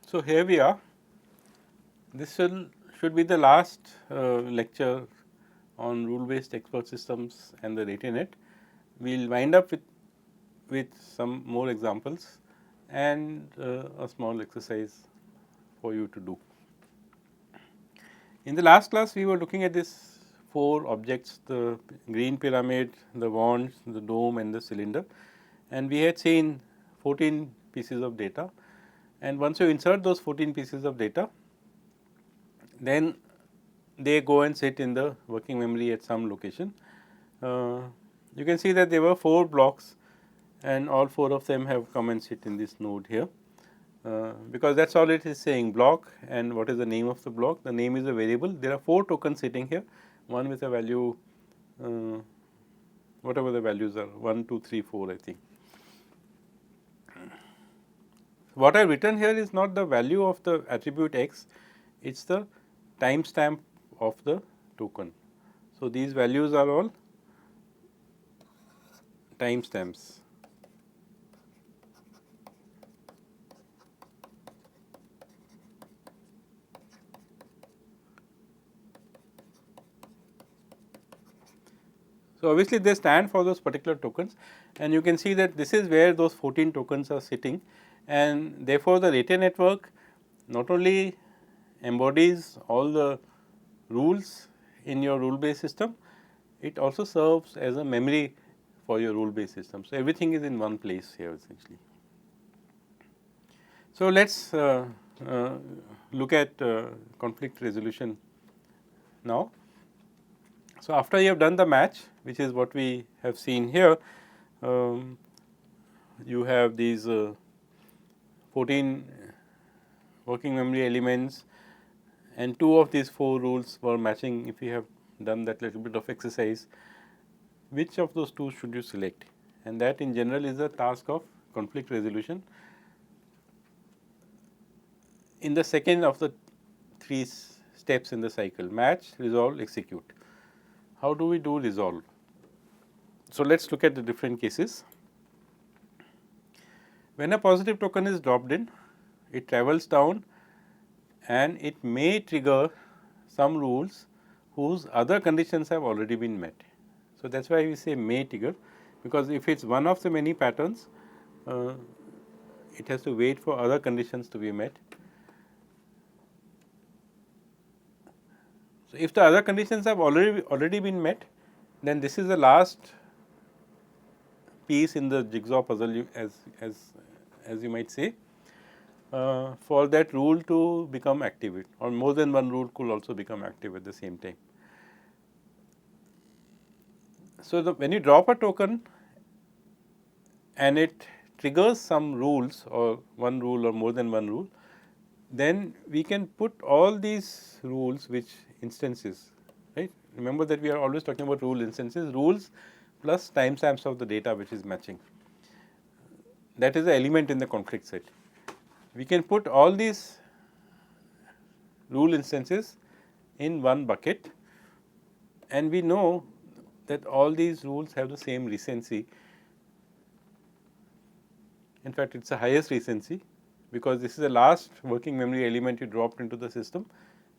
So, here we are. This should be the last lecture on rule based expert systems and the Rete. We will wind up with some more examples and a small exercise for you to do. In the last class, we were looking at this 4 objects: the green pyramid, the wands, the dome and the cylinder, and we had seen 14 pieces of data. And once you insert those 14 pieces of data, then they go and sit in the working memory at some location. You can see that there were 4 blocks and all 4 of them have come and sit in this node here, because that is all it is saying, block. And what is the name of the block? The name is a variable. There are 4 tokens sitting here, one with a value whatever the values are, 1, 2, 3, 4 I think. What I have written here is not the value of the attribute x, it is the timestamp of the token. So, these values are all timestamps. So, obviously, they stand for those particular tokens, and you can see that this is where those 14 tokens are sitting, and therefore, the Rete network not only embodies all the rules in your rule based system, it also serves as a memory for your rule based system. So, everything is in one place here essentially. So, let us look at conflict resolution now. So, after you have done the match, which is what we have seen here, you have these 14 working memory elements, and 2 of these 4 rules were matching. If you have done that little bit of exercise, which of those 2 should you select? And that in general is the task of conflict resolution in the second of the 3 steps in the cycle: match, resolve, execute. How do we do resolve? So, let us look at the different cases. When a positive token is dropped in, it travels down and it may trigger some rules whose other conditions have already been met. So, that is why we say may trigger, because if it is one of the many patterns, it has to wait for other conditions to be met. So, if the other conditions have already been met, then this is the last piece in the jigsaw puzzle, as you might say, for that rule to become active, or more than one rule could also become active at the same time. So, when you drop a token and it triggers some rules, or one rule or more than one rule, then we can put all these rules, which instances, right. Remember that we are always talking about rule instances, rules plus timestamps of the data which is matching. That is the element in the conflict set. We can put all these rule instances in one bucket, and we know that all these rules have the same recency. In fact, it is the highest recency, because this is the last working memory element you dropped into the system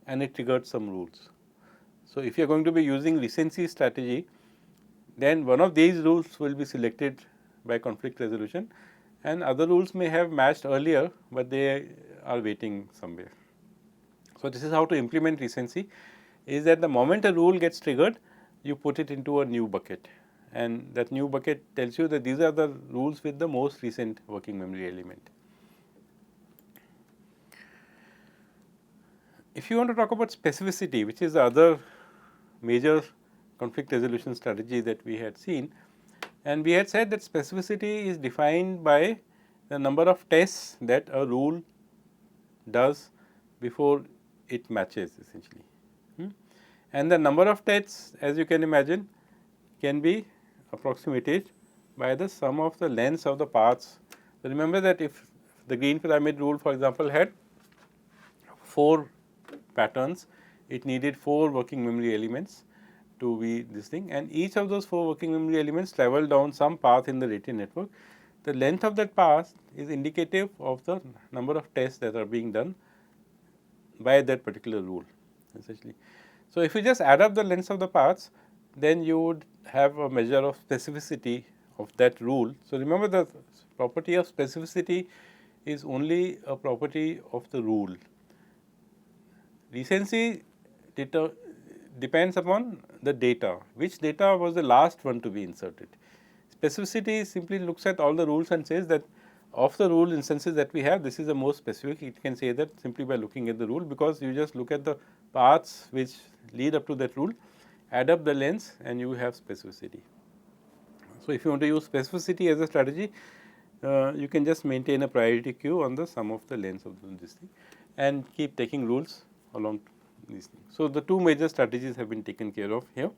and it triggered some rules. So, if you are going to be using recency strategy, then one of these rules will be selected by conflict resolution, and other rules may have matched earlier, but they are waiting somewhere. So, this is how to implement recency, is that the moment a rule gets triggered, you put it into a new bucket, and that new bucket tells you that these are the rules with the most recent working memory element. If you want to talk about specificity, which is the other major conflict resolution strategy that we had seen, and we had said that specificity is defined by the number of tests that a rule does before it matches essentially. And the number of tests, as you can imagine, can be approximated by the sum of the lengths of the paths. So, remember that if the green pyramid rule, for example, had 4 patterns, it needed 4 working memory elements to be this thing, and each of those 4 working memory elements travel down some path in the Rete network. the length of that path is indicative of the number of tests that are being done by that particular rule essentially. So, if you just add up the lengths of the paths, then you would have a measure of specificity of that rule. So, remember the property of specificity is only a property of the rule. Recency depends upon the data, which data was the last one to be inserted. Specificity simply looks at all the rules and says that of the rule instances that we have, this is the most specific. It can say that simply by looking at the rule, because you just look at the paths which lead up to that rule, add up the lengths, and you have specificity. So, if you want to use specificity as a strategy, you can just maintain a priority queue on the sum of the lengths of this thing and keep taking rules along these things. So, the two major strategies have been taken care of here.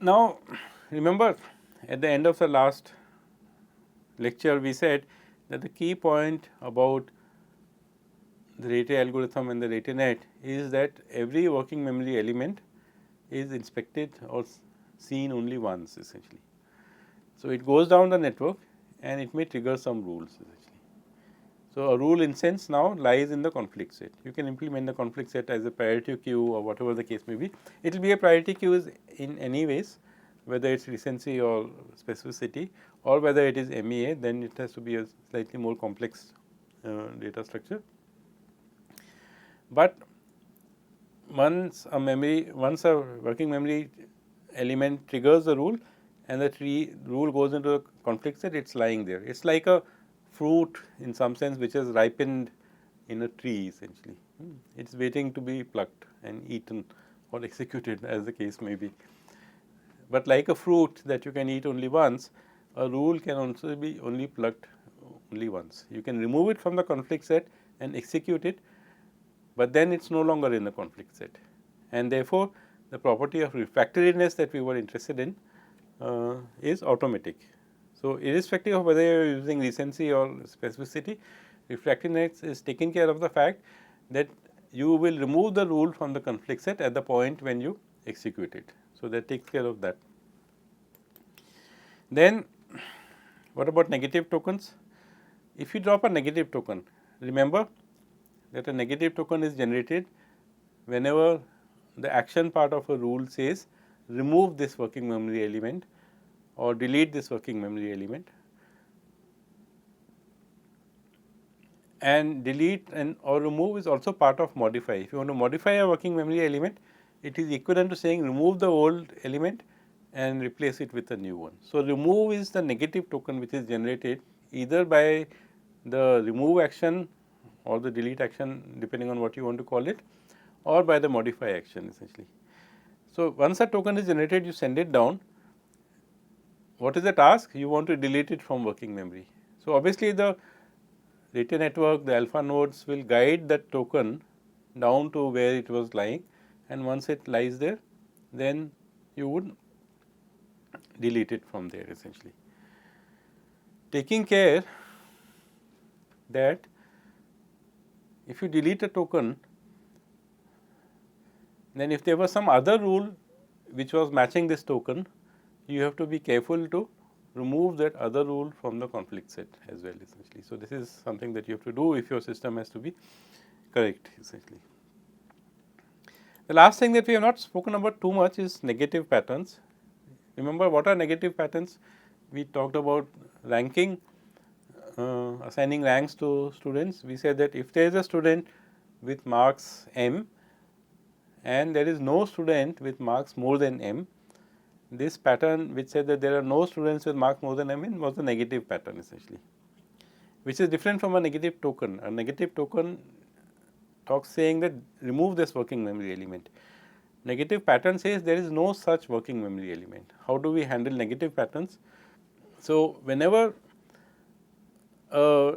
Now, remember at the end of the last lecture we said that the key point about the Rete algorithm and the Rete net is that every working memory element is inspected or seen only once essentially. So, it goes down the network and it may trigger some rules essentially. So, a rule instance now lies in the conflict set. You can implement the conflict set as a priority queue or whatever the case may be. It will be a priority queue in any ways, whether it is recency or specificity, or whether it is MEA, then it has to be a slightly more complex data structure. But once a working memory element triggers the rule and the rule goes into a conflict set, it is lying there. It is like a fruit in some sense which has ripened in a tree essentially. It is waiting to be plucked and eaten or executed as the case may be. But like a fruit that you can eat only once, a rule can also be only plucked only once. You can remove it from the conflict set and execute it, but then it is no longer in the conflict set, and therefore, the property of refractoriness that we were interested in is automatic. So, irrespective of whether you are using recency or specificity, refractoriness is taking care of the fact that you will remove the rule from the conflict set at the point when you execute it. So, that takes care of that. Then what about negative tokens? If you drop a negative token, remember that a negative token is generated whenever the action part of a rule says remove this working memory element or delete this working memory element, and delete and or remove is also part of modify. If you want to modify a working memory element, it is equivalent to saying remove the old element and replace it with a new one. So, remove is the negative token which is generated either by the remove action or the delete action, depending on what you want to call it, or by the modify action essentially. So, once a token is generated, you send it down. What is the task? You want to delete it from working memory. So, obviously, the Rete network, the alpha nodes will guide that token down to where it was lying, and once it lies there, then you would delete it from there essentially. Taking care that if you delete a token, then if there was some other rule which was matching this token, you have to be careful to remove that other rule from the conflict set as well essentially. So, this is something that you have to do if your system has to be correct essentially. The last thing that we have not spoken about too much is negative patterns. Remember what are negative patterns? We talked about ranking, assigning ranks to students. We said that if there is a student with marks M and there is no student with marks more than M, this pattern which said that there are no students with marks more than M was a negative pattern essentially, which is different from a negative token. A negative token talks saying that remove this working memory element. Negative pattern says there is no such working memory element. How do we handle negative patterns? So, whenever a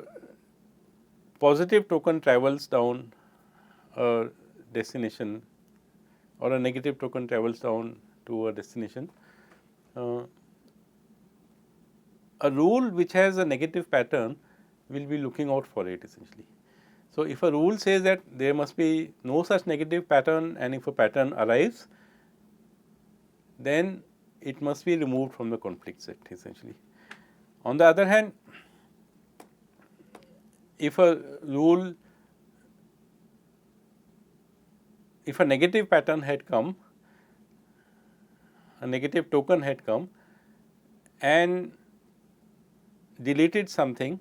positive token travels down a destination or a negative token travels down to a destination, a rule which has a negative pattern will be looking out for it essentially. So, if a rule says that there must be no such negative pattern and if a pattern arrives, then it must be removed from the conflict set essentially. On the other hand, if a rule, if a negative pattern had come, a negative token had come and deleted something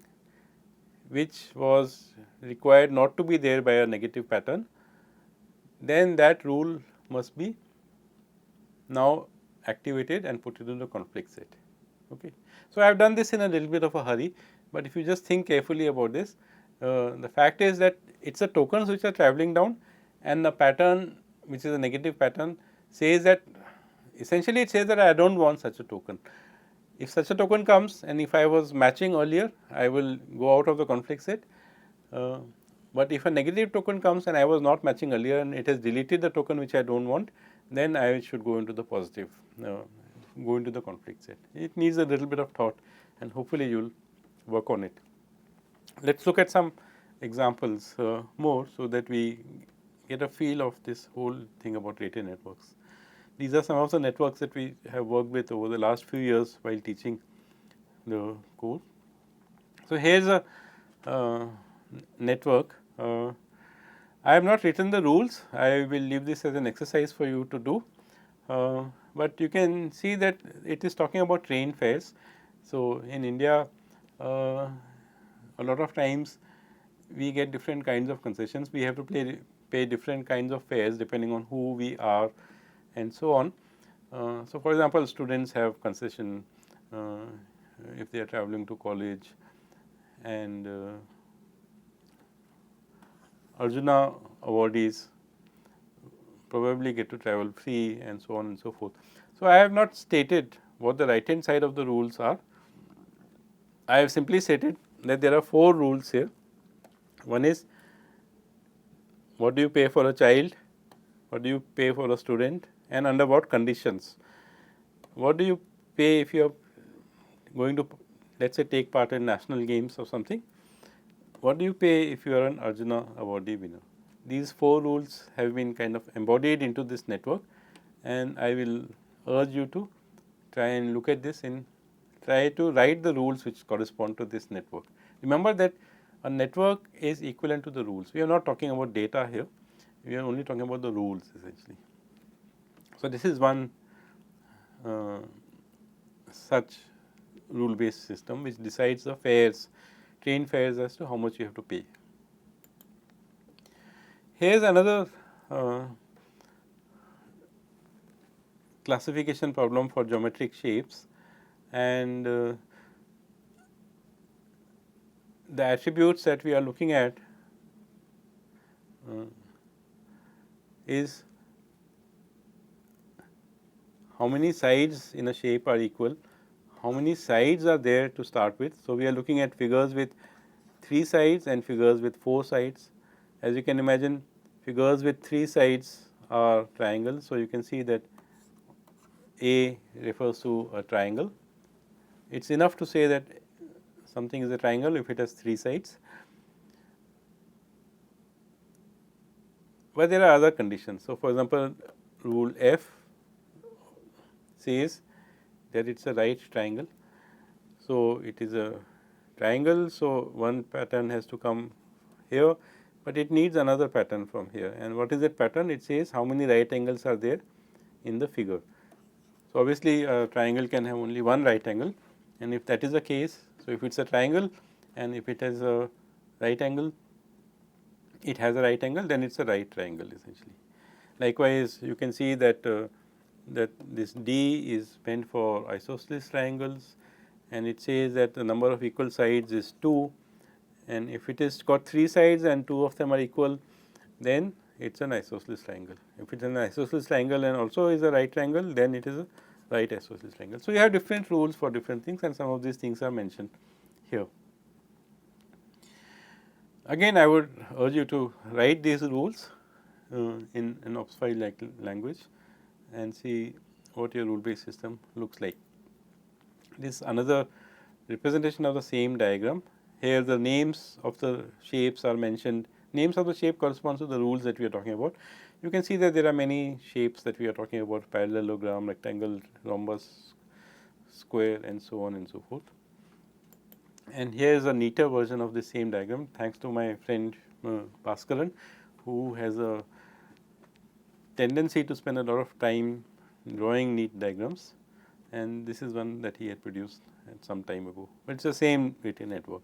which was required not to be there by a negative pattern, then that rule must be now activated and put it in the conflict set. Okay. So, I have done this in a little bit of a hurry, but if you just think carefully about this, the fact is that it is the tokens which are travelling down, and the pattern which is a negative pattern says that essentially it says that I do not want such a token. If such a token comes and if I was matching earlier, I will go out of the conflict set. But if a negative token comes and I was not matching earlier and it has deleted the token which I do not want, then I should go into the positive, go into the conflict set. It needs a little bit of thought, and hopefully you will work on it. Let us look at some examples more, so that we get a feel of this whole thing about Rete networks. These are some of the networks that we have worked with over the last few years while teaching the course. So, here is a network. I have not written the rules. I will leave this as an exercise for you to do, but you can see that it is talking about train fares. So, in India, a lot of times we get different kinds of concessions. We have to pay different kinds of fares depending on who we are and so on. So, for example, students have concession if they are traveling to college, and Arjuna awardees probably get to travel free, and so on and so forth. So, I have not stated what the right hand side of the rules are. I have simply stated that there are 4 rules here. One is, what do you pay for a child, what do you pay for a student, and under what conditions. What do you pay if you are going to, let us say, take part in national games or something. What do you pay if you are an Arjuna awardee winner? These 4 rules have been kind of embodied into this network, and I will urge you to try and look at this and try to write the rules which correspond to this network. Remember that a network is equivalent to the rules. We are not talking about data here, we are only talking about the rules essentially. So, this is one such rule based system which decides the fares, train fares, as to how much you have to pay. Here is another classification problem for geometric shapes, and the attributes that we are looking at is how many sides in a shape are equal, how many sides are there to start with. So, we are looking at figures with 3 sides and figures with 4 sides. As you can imagine, figures with 3 sides are triangles. So, you can see that A refers to a triangle. It is enough to say that something is a triangle if it has 3 sides, but there are other conditions. So, for example, rule F says that it is a right triangle. So, it is a triangle. So, one pattern has to come here, but it needs another pattern from here. And what is that pattern? It says how many right angles are there in the figure. So, obviously, a triangle can have only one right angle, and if that is the case, so if it is a triangle and if it has a right angle, it has a right angle, then it is a right triangle essentially. Likewise, you can see that that this D is meant for isosceles triangles, and it says that the number of equal sides is 2, and if it is got 3 sides and 2 of them are equal, then it is an isosceles triangle. If it is an isosceles triangle and also is a right triangle, then it is a right isosceles triangle. So, you have different rules for different things, and some of these things are mentioned here. Again, I would urge you to write these rules in an OPS file like language and see what your rule based system looks like. This is another representation of the same diagram. Here the names of the shapes are mentioned. Names of the shape corresponds to the rules that we are talking about. You can see that there are many shapes that we are talking about: parallelogram, rectangle, rhombus, square, and so on and so forth. And here is a neater version of the same diagram, thanks to my friend Bhaskaran, who has a tendency to spend a lot of time drawing neat diagrams, and this is one that he had produced at some time ago, but it is the same Rete network.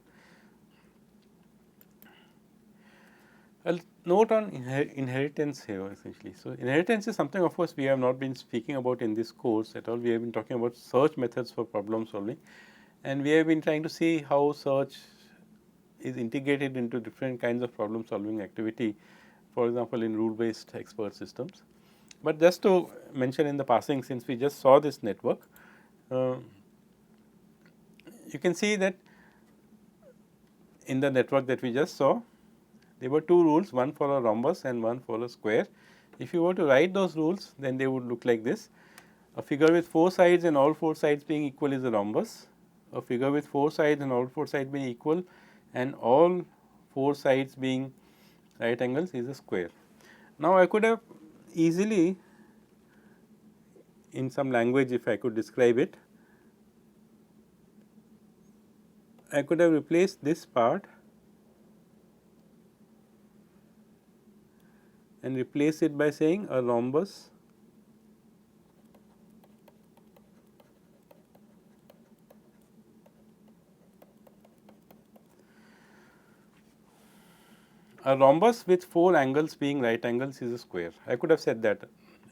A note on inheritance here essentially. So, inheritance is something, of course, we have not been speaking about in this course at all. We have been talking about search methods for problem solving, and we have been trying to see how search is integrated into different kinds of problem solving activity, for example, in rule based expert systems. But just to mention in the passing, since we just saw this network, you can see that in the network that we just saw, there were two rules, one for a rhombus and one for a square. If you were to write those rules, then they would look like this. A figure with 4 sides and all 4 sides being equal is a rhombus. A figure with 4 sides and all 4 sides being equal and all 4 sides being right angles is a square. Now, I could have easily, in some language, if I could describe it, I could have replaced this part and replace it by saying a rhombus with 4 angles being right angles is a square. I could have said that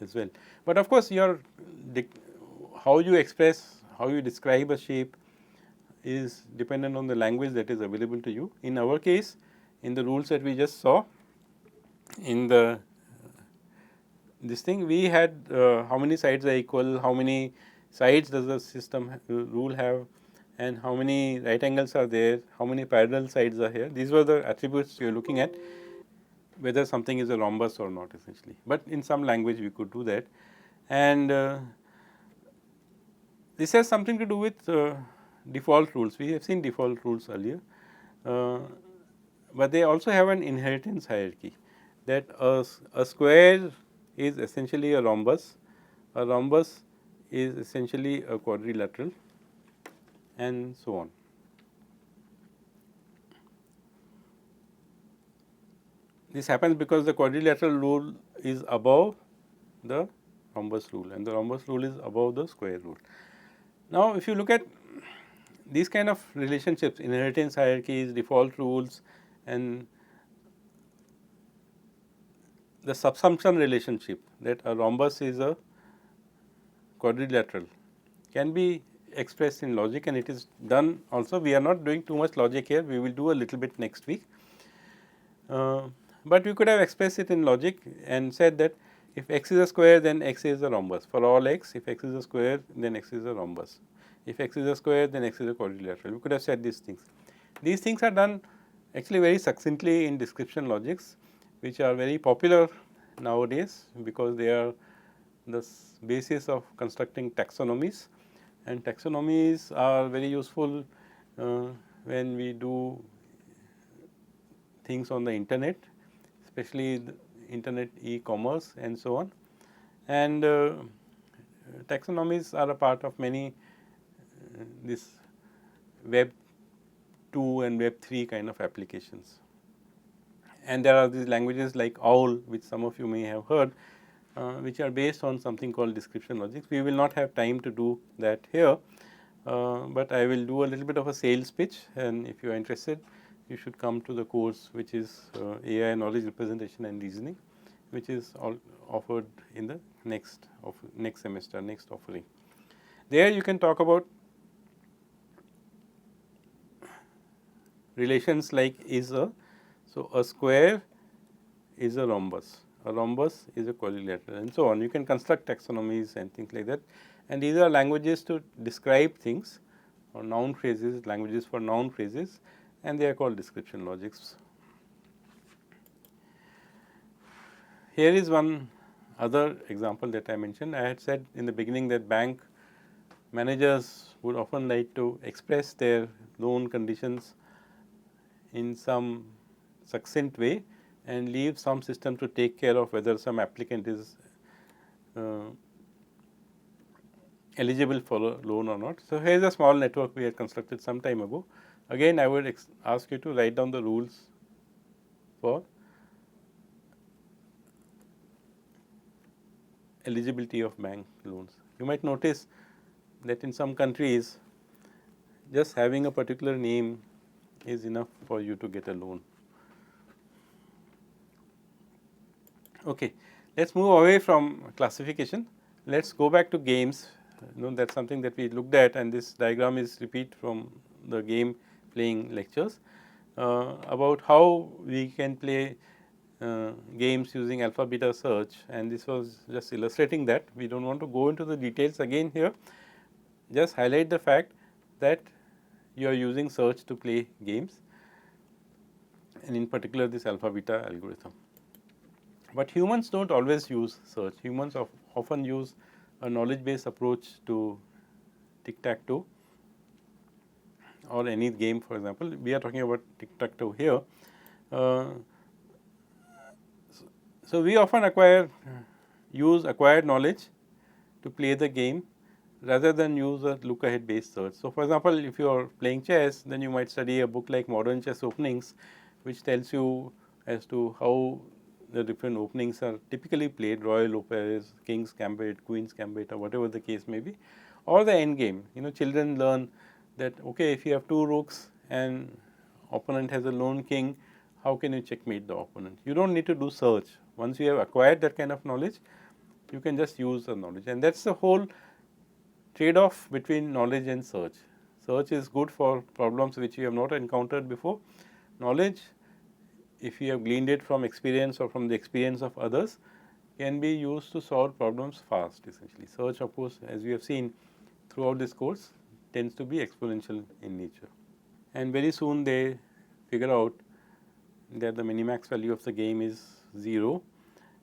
as well, but of course, how you express, how you describe a shape is dependent on the language that is available to you. In our case, in the rules that we just saw, in the this thing we had how many sides are equal, how many sides does the system rule have, and how many right angles are there, how many parallel sides are here. These were the attributes you are looking at, whether something is a rhombus or not essentially, but in some language we could do that. And this has something to do with default rules. We have seen default rules earlier, but they also have an inheritance hierarchy, that a square is essentially a rhombus is essentially a quadrilateral, and so on. This happens because the quadrilateral rule is above the rhombus rule and the rhombus rule is above the square rule. Now, if you look at these kind of relationships, inheritance hierarchies, default rules, and the subsumption relationship, that a rhombus is a quadrilateral, can be expressed in logic, and it is done also. We are not doing too much logic here, we will do a little bit next week. But we could have expressed it in logic and said that if x is a square, then x is a rhombus. For all x, if x is a square, then x is a rhombus. If x is a square, then x is a quadrilateral. We could have said these things. These things are done actually very succinctly in description logics, which are very popular nowadays because they are the basis of constructing taxonomies, and taxonomies are very useful when we do things on the internet, especially the internet e-commerce and so on. And taxonomies are a part of many this Web 2 and Web 3 kind of applications. And there are these languages like OWL, which some of you may have heard, which are based on something called description logics. We will not have time to do that here, but I will do a little bit of a sales pitch, and if you are interested, you should come to the course which is AI knowledge representation and reasoning, which is offered in the next semester, next offering. There you can talk about relations like so a square is a rhombus is a quadrilateral, and so on. You can construct taxonomies and things like that, and these are languages to describe things, or noun phrases, languages for noun phrases, and they are called description logics. Here is one other example that I mentioned. I had said in the beginning that bank managers would often like to express their loan conditions in some succinct way, and leave some system to take care of whether some applicant is eligible for a loan or not. So, here is a small network we had constructed some time ago. Again, I would ask you to write down the rules for eligibility of bank loans. You might notice that in some countries, just having a particular name is enough for you to get a loan. Okay, let us move away from classification. Let us go back to games. That is something that we looked at, and this diagram is repeat from the game playing lectures about how we can play games using alpha beta search, and this was just illustrating that. We do not want to go into the details again here, just highlight the fact that you are using search to play games, and in particular this alpha beta algorithm. But humans do not always use search. Humans often use a knowledge based approach to tic-tac-toe or any game. For example, we are talking about tic-tac-toe here. So, we often use acquired knowledge to play the game rather than use a look ahead based search. So, for example, if you are playing chess, then you might study a book like Modern Chess Openings, which tells you as to how the different openings are typically played, Royal Lopez, King's Gambit, Queen's Gambit, or whatever the case may be, or the end game. Children learn that okay, if you have 2 rooks and opponent has a lone king, how can you checkmate the opponent? You do not need to do search. Once you have acquired that kind of knowledge, you can just use the knowledge, and that is the whole trade off between knowledge and search. Search is good for problems which you have not encountered before. Knowledge, if you have gleaned it from experience or from the experience of others, can be used to solve problems fast essentially. Search, of course, as we have seen throughout this course, tends to be exponential in nature. And very soon they figure out that the minimax value of the game is 0,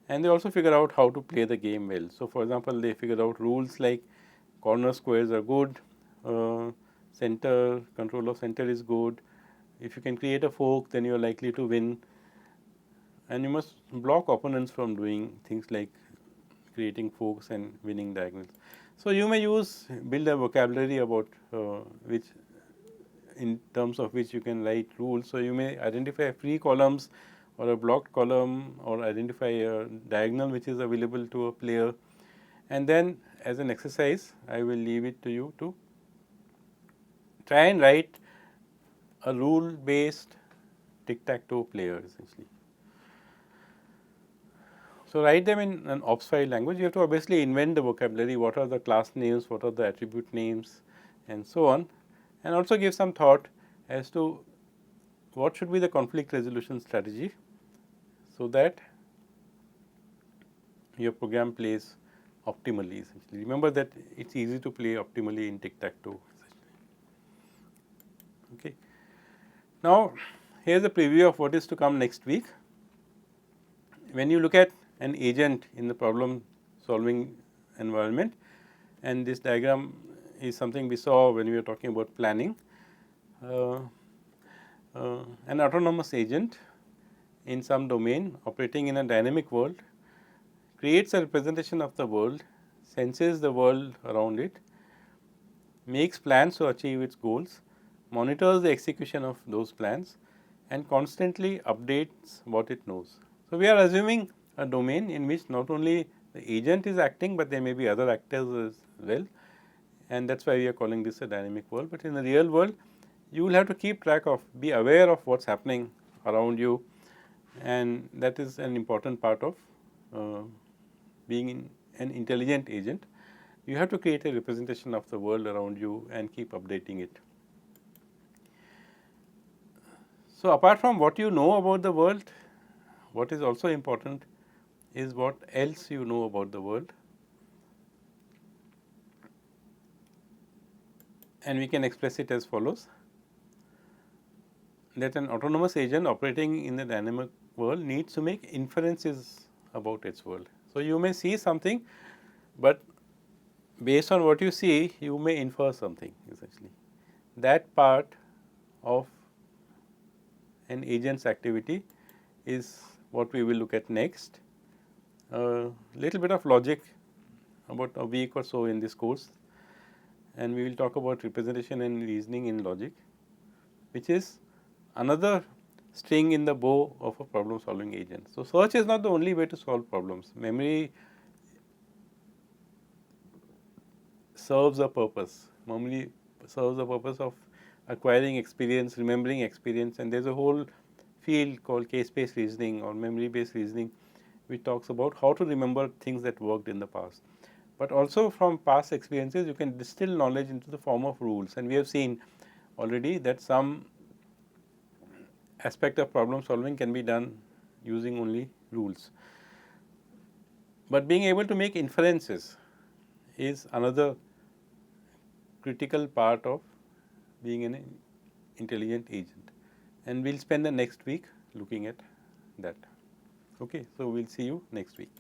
and they also figure out how to play the game well. So, for example, they figure out rules like corner squares are good, center, control of center is good. If you can create a fork, then you are likely to win, and you must block opponents from doing things like creating forks and winning diagonals. So, you may build a vocabulary about which in terms of which you can write rules. So, you may identify free columns or a blocked column, or identify a diagonal which is available to a player, and then as an exercise I will leave it to you to try and write a rule based tic-tac-toe player essentially. So, write them in an ops file language. You have to obviously invent the vocabulary, what are the class names, what are the attribute names, and so on, and also give some thought as to what should be the conflict resolution strategy, so that your program plays optimally essentially. Remember that it is easy to play optimally in tic-tac-toe. Okay. Now, here is a preview of what is to come next week. When you look at an agent in the problem solving environment, and this diagram is something we saw when we were talking about planning, an autonomous agent in some domain operating in a dynamic world creates a representation of the world, senses the world around it, makes plans to achieve its goals, monitors the execution of those plans, and constantly updates what it knows. So, we are assuming a domain in which not only the agent is acting, but there may be other actors as well, and that is why we are calling this a dynamic world. But in the real world, you will have to keep track of, be aware of what is happening around you, and that is an important part of being an intelligent agent. You have to create a representation of the world around you and keep updating it. So, apart from what you know about the world, what is also important is what else you know about the world, and we can express it as follows: that an autonomous agent operating in the dynamic world needs to make inferences about its world. So, you may see something, but based on what you see, you may infer something essentially. That part of an agent's activity is what we will look at next. A little bit of logic, about a week or so in this course, and we will talk about representation and reasoning in logic, which is another string in the bow of a problem solving agent. So, search is not the only way to solve problems. Memory serves a purpose. Memory serves the purpose of acquiring experience, remembering experience, and there is a whole field called case based reasoning or memory based reasoning, which talks about how to remember things that worked in the past. But also from past experiences, you can distill knowledge into the form of rules, and we have seen already that some aspect of problem solving can be done using only rules. But being able to make inferences is another critical part of being an intelligent agent, and we will spend the next week looking at that. Okay, so we will see you next week.